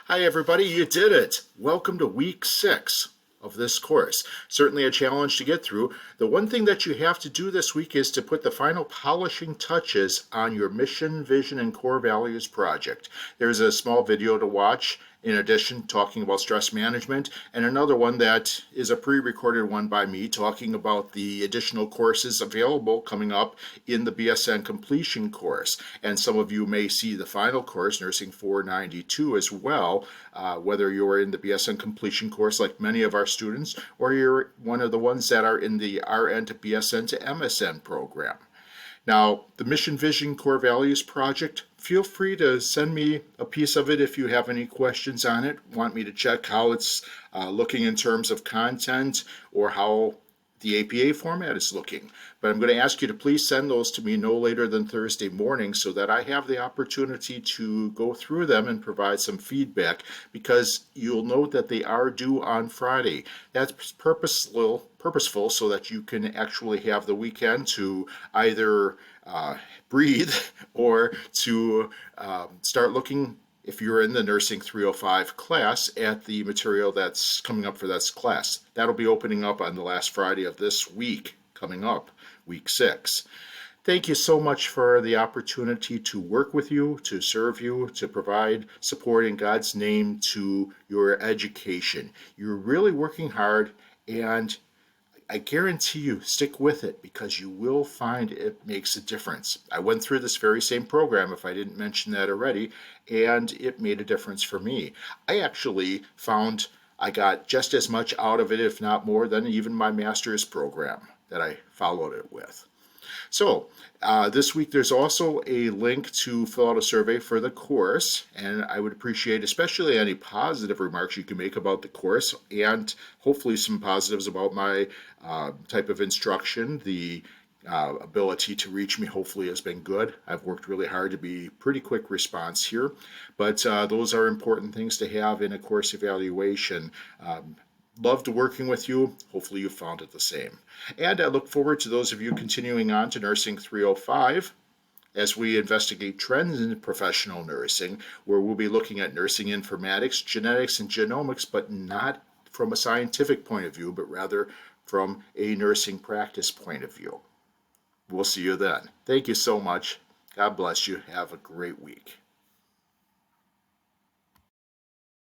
Hi everybody, you did it! Welcome to week 6 of this course. Certainly a challenge to get through. The one thing that you have to do this week is to put the final polishing touches on your mission, vision, and core values project. There's a small video to watch in addition talking about stress management, and another one that is a pre-recorded one by me talking about the additional courses available coming up in the BSN completion course. And some of you may see the final course, Nursing 492, as well, whether you're in the BSN completion course like many of our students, or you're one of the ones that are in the RN to BSN to MSN program. Now, the Mission Vision Core Values project, feel free to send me a piece of it if you have any questions on it, want me to check how it's looking in terms of content or how the APA format is looking. But I'm going to ask you to please send those to me no later than Thursday morning so that I have the opportunity to go through them and provide some feedback, because you'll note that they are due on Friday. That's purposeful so that you can actually have the weekend to either breathe or to start looking, if you're in the Nursing 305 class, at the material that's coming up for that class. That'll be opening up on the last Friday of this week, coming up, week 6. Thank you so much for the opportunity to work with you, to serve you, to provide support in God's name to your education. You're really working hard, and I guarantee you, stick with it, because you will find it makes a difference. I went through this very same program, if I didn't mention that already, and it made a difference for me. I actually found I got just as much out of it, if not more, than even my master's program that I followed it with. So this week there's also a link to fill out a survey for the course, and I would appreciate especially any positive remarks you can make about the course, and hopefully some positives about my type of instruction. The ability to reach me hopefully has been good. I've worked really hard to be pretty quick response here, but those are important things to have in a course evaluation. Loved working with you. Hopefully you found it the same. And I look forward to those of you continuing on to Nursing 305 as we investigate trends in professional nursing, where we'll be looking at nursing informatics, genetics, and genomics, but not from a scientific point of view, but rather from a nursing practice point of view. We'll see you then. Thank you so much. God bless you. Have a great week.